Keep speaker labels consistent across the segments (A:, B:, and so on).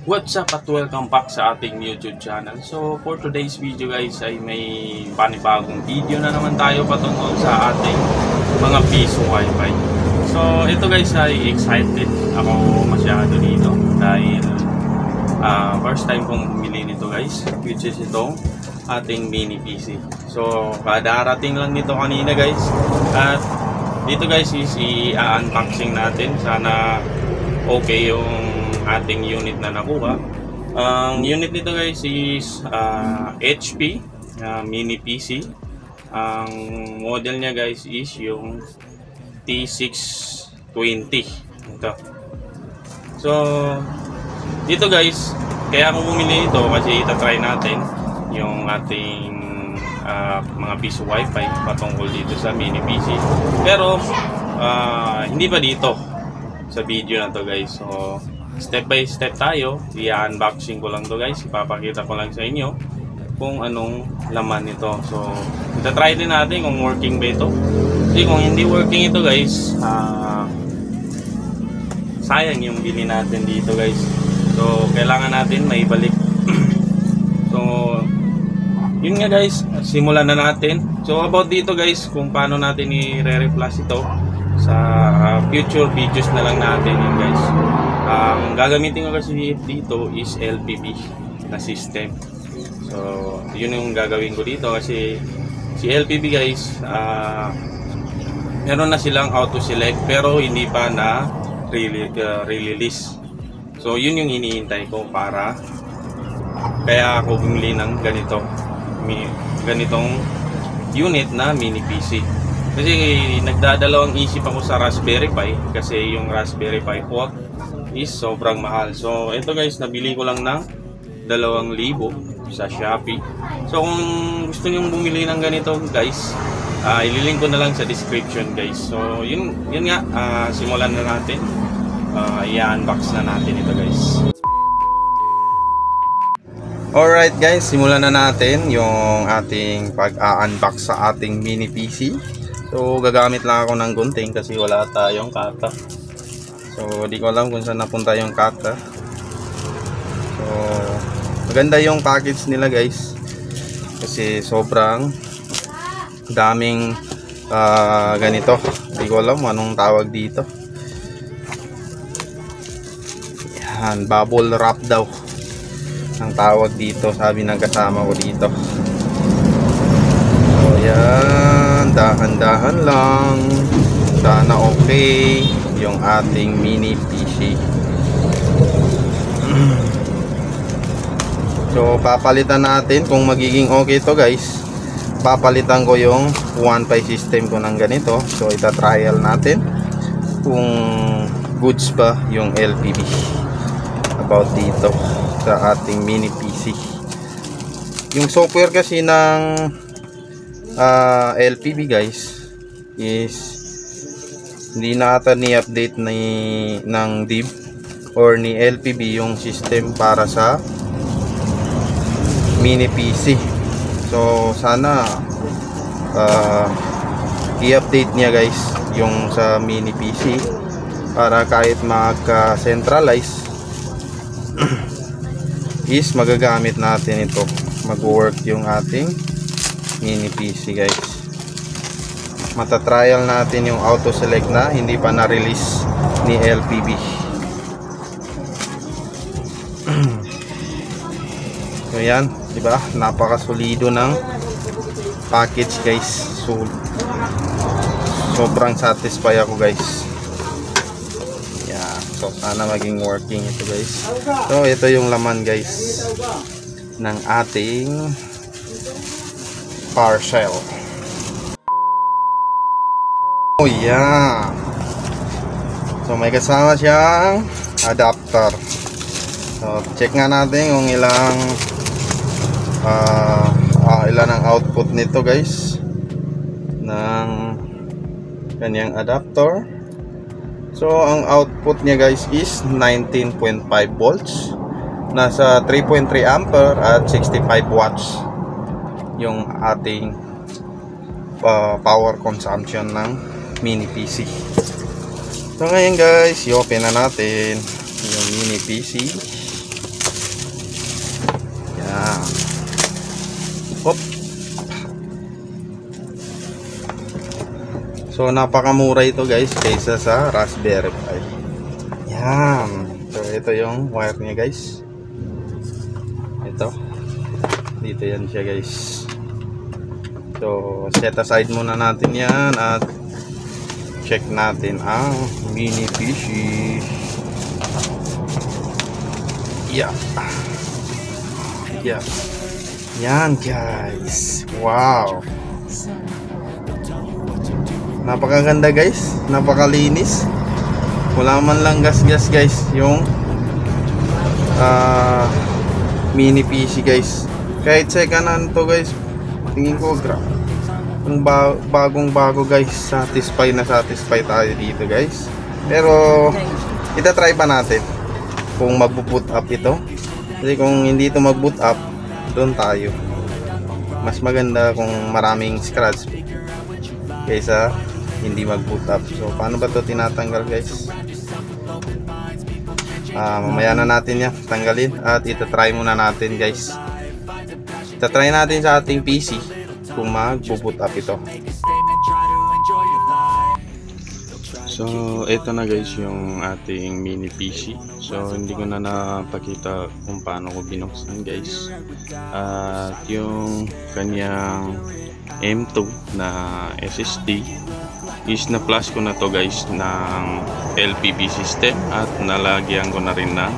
A: What's up at welcome back sa ating YouTube channel. So for today's video guys ay may panibagong video na naman tayo patungkol sa ating mga piso wifi. So ito guys ay excited ako masyado dito dahil first time kong bumili nito guys, which is itong ating mini PC. So kadarating lang nito kanina guys, at dito guys is i-unboxing natin. Sana okay yung ating unit na nakuha. Ang unit nito guys is HP mini PC. Ang model niya guys is yung T620 ito. So dito guys, kaya ako bumili ito kasi itatry natin yung ating mga piso wifi patungkol dito sa mini PC. Pero hindi pa dito sa video na to guys. So step by step tayo, i-unboxing ko lang to guys, ipapakita ko lang sa inyo kung anong laman nito. So itatry din natin kung working ba ito, kasi kung hindi working ito guys, sayang yung bili natin dito guys. So kailangan natin maibalik. So yun nga guys, simulan na natin. So about dito guys, kung paano natin i-re-replace ito sa future videos na lang natin yun guys. Ang gagamitin ko kasi dito is LPB na system. So yun yung gagawin ko dito kasi si LPB guys, meron na silang auto select pero hindi pa na release. So yun yung iniintay ko, para kaya ako bumili ng ganitong unit na mini PC. Kasi nagdadalawang isip ako sa Raspberry Pi kasi yung Raspberry Pi 4 is sobrang mahal. So ito guys, nabili ko lang ng 2,000 sa Shopee. So kung gusto niyo bumili ng ganito guys, ililink ko na lang sa description guys. So yun nga, simulan na natin. I-unbox na natin ito guys. Alright guys, simulan na natin yung ating pag-unbox sa ating mini PC. So gagamit lang ako ng gunting kasi wala tayong kata. So di ko alam kung saan napunta yung kata. So maganda yung package nila guys, kasi sobrang daming ganito. Di ko alam anong tawag dito. Yan, bubble wrap daw ang tawag dito, sabi ng kasama ko dito. So yan, dahan-dahan lang, sana okay yung ating mini PC. So papalitan natin kung magiging okay to guys. Papalitan ko yung Wi-Fi system ko ng ganito. So ita-trial natin kung goods ba yung LPB about dito sa ating mini PC. Yung software kasi ng LPB guys is hindi na ata ni-update ng DIV or ni LPB yung system para sa mini PC. So sana i-update niya guys yung sa mini PC para kahit magka-centralize is magagamit natin ito, mag-work yung ating mini PC guys. Matatrial natin yung auto select na hindi pa na-release ni LPB. So yan, diba? Napakasulido ng package guys. So sobrang satisfy ako guys. Yeah, so sana maging working ito guys. So ito yung laman guys ng ating parcel. Oh yeah. So may kasama siyang adapter. So check nga natin kung ilan ang output nito guys ng kanyang adapter. So ang output niya guys is 19.5 volts. Nasa 3.3 ampere at 65 watts yung ating power consumption ng mini PC. So ngayon guys, i-open na natin yung mini PC.
B: Hop. So napakamura ito guys kaysa sa Raspberry Pi. Yan. So ito yung wire niya guys. Ito. Dito yan siya guys. So set aside muna natin yan at check natin ang mini PC. Yeah. Yeah. Yan guys. Wow. Napakaganda guys. Napakalinis. Wala man lang gas-gas guys yung mini PC guys. Kahit second hand to guys, tingin ko yung bagong-bago guys. Satisfy tayo dito guys. Pero itatry pa natin kung mag-boot up ito. Kasi kung hindi ito mag-boot up, doon tayo. Mas maganda kung maraming scratch kaysa hindi mag-boot up. So paano ba ito tinatanggal guys? Mamaya na natin yan tanggalin at itatry muna natin guys. Itatry natin sa ating PC kung mag-boot up ito. So ito na guys yung ating mini PC. So hindi ko na napakita kung paano ko binuksan guys. At yung kanyang M2 na SSD is na plus ko na to guys ng LPB system at nalagyan ko na rin ng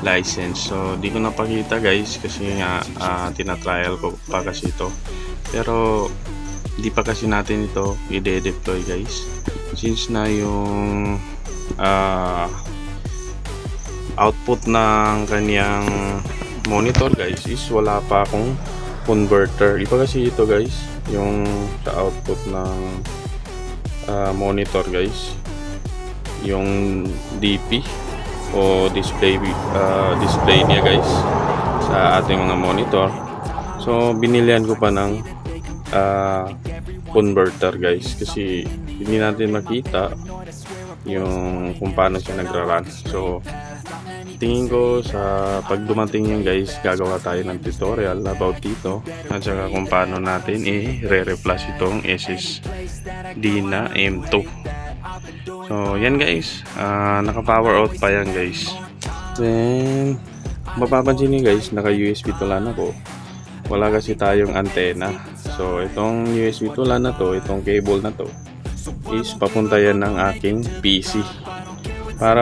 B: license. So di ko napakita guys kasi nga tinatrial ko pa kasi ito. Pero hindi pa kasi natin ito i-deploy guys. Since na yung output ng kanyang monitor guys is wala pa akong converter. Iba kasi ito guys yung sa output ng monitor guys, yung DP o display niya guys sa ating mga monitor. So binilihan ko pa ng converter guys kasi hindi natin makita yung kung paano siya nagra-run. So tingin ko sa pag dumating yan guys, gagawa tayo ng tutorial about dito at saka kung paano natin i-re-replace itong SSD na M2. So yan guys, naka-power out pa yan guys. Then mapapansin niyo guys, naka USB to LAN ako. Wala kasi tayong antena. So itong USB to LAN na to, itong cable na to is papunta yan ng aking PC para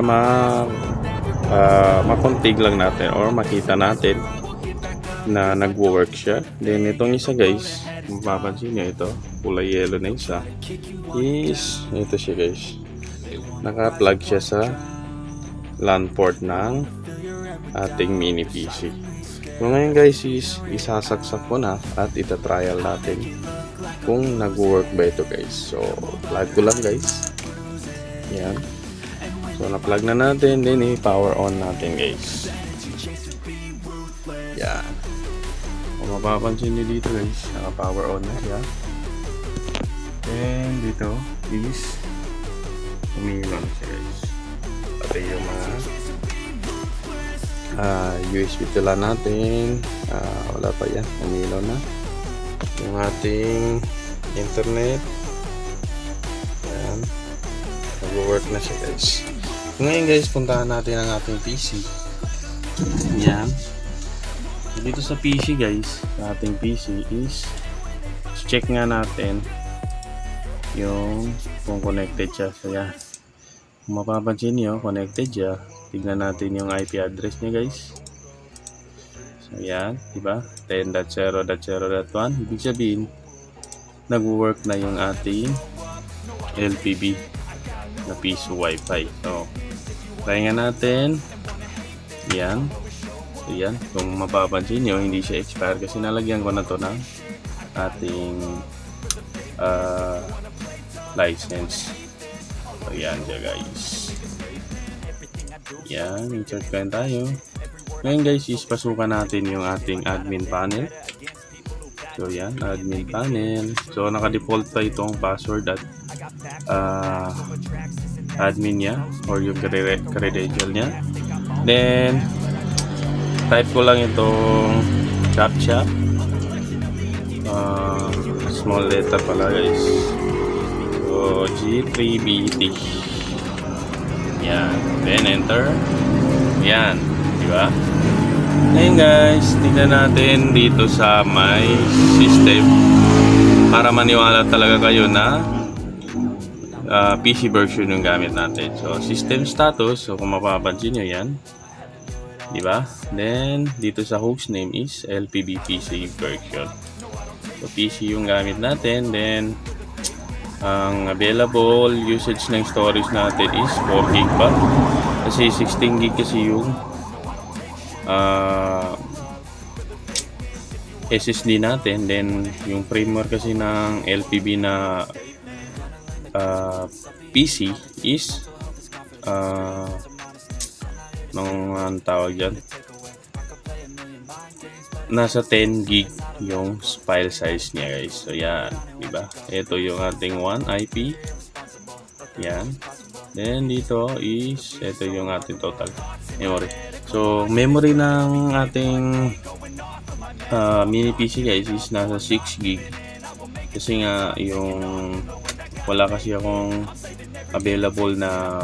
B: makonfig lang natin or makita natin na nagwo-work siya. Then itong isa guys, mapapansin nyo ito, kulay yellow na isa is ito siya guys, naka-plug siya sa LAN port ng ating mini PC. So ngayon guys is isasaksak ko na at itatrial natin kung nag-work ba ito guys. So plug ko lang guys, yan. So na-plug na natin, then i-power on natin guys. Yan. Kung mapapansin nyo dito guys, naka-power on na siya. Then dito is umiilaw na siya guys. Pati yung mga USB tula natin, wala pa yan, umiilaw na. Yung ating internet, yan, nag-work na siya guys. Ngayon guys, puntahan natin ang ating PC. Yan. Dito sa PC guys, sa ating PC is check nga natin yung kung connected siya. So yan, kung mapapansin nyo, connected siya. Tignan natin yung IP address niya guys. So yan, diba? 10.0.0.1. Ibig sabihin, nag-work na yung ating LPB na piso Wi-Fi. So try nga natin. Yan. So yan, kung mapapansin nyo, hindi siya expire kasi nalagyan ko na to ng ating license. So yan siya guys. Yan, i-check kain tayo. Ngayon guys, is pasukan natin yung ating admin panel. So yan, admin panel. So naka-default pa itong password at admin niya or yung credential niya. Then type ko lang itong CAPTCHA small letter pala guys. So G3BT. Yan, then enter. Yan, di ba? Ngayon guys, tingnan natin dito sa my system para maniwala talaga kayo na PC version yung gamit natin. So system status, so kung mapapansin nyo yan, di ba? Then dito sa host name is LPB PC version. So PC yung gamit natin. Then ang available usage ng storage natin is 4 GB pa. Kasi 16 GB kasi yung SSD natin. Then yung firmware kasi ng LPB na PC is ang tawag dyan, nasa 10 GB yung file size niya guys. So yan, diba? Ito yung ating 1 IP. Yan. Then dito is, ito yung ating total memory. So memory ng ating mini PC guys is nasa 6 GB. Kasi nga yung wala kasi akong available na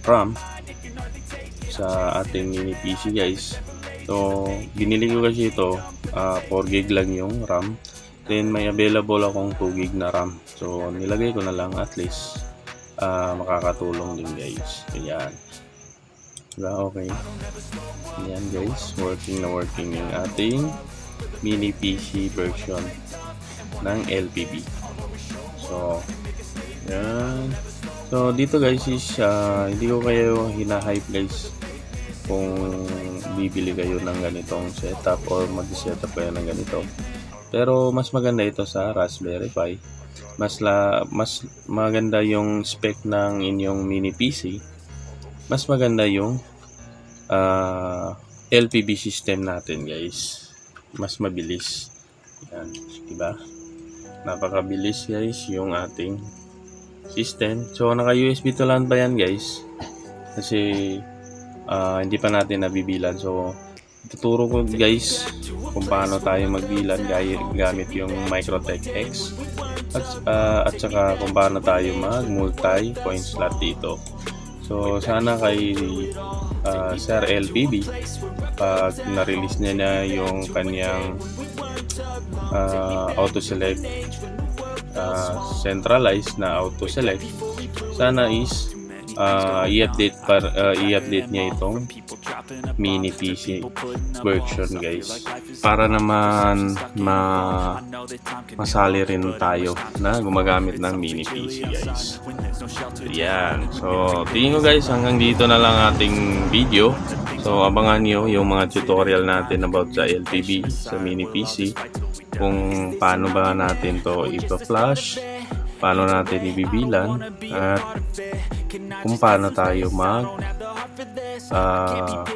B: RAM sa ating mini PC guys. So binili ko kasi ito 4 GB lang yung RAM. Then may available akong 2 GB na RAM. So nilagay ko na lang, at least makakatulong din guys. Ayan. Diba? Okay. Ayan guys, working na working yung ating mini PC version ng LPB. So yan. So dito guys is hindi ko kayo hina-hype guys kung bibili kayo ng ganitong setup or mag-setup kayo ng ganito. Pero mas maganda ito sa Raspberry Pi. Mas maganda yung spec ng inyong mini PC. Mas maganda yung LPB system natin guys. Mas mabilis. Yan, diba? Napakabilis guys yung ating system. So naka USB to LAN pa yan guys. Kasi hindi pa natin nabibilan. So tuturo ko guys kung paano tayo magbilan gamit yung Microtech X. At saka kung paano tayo mag multi point slot dito. So sana kay Sir LPB, pag na-release niya na yung kanyang auto select, centralized na auto select, sana is i-update niya itong mini PC version guys, para naman masali rin tayo na gumagamit ng mini PC guys. Yan. So tingin ko guys, hanggang dito na lang ating video. So abangan nyo yung mga tutorial natin about sa LPB sa mini PC, kung paano ba natin to ipa-flash, paano natin ibibilan, at kung paano tayo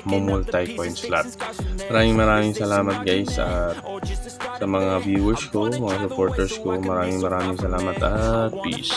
B: multi-point slot. Maraming salamat guys, at sa mga viewers ko, mga supporters ko, maraming salamat, at peace.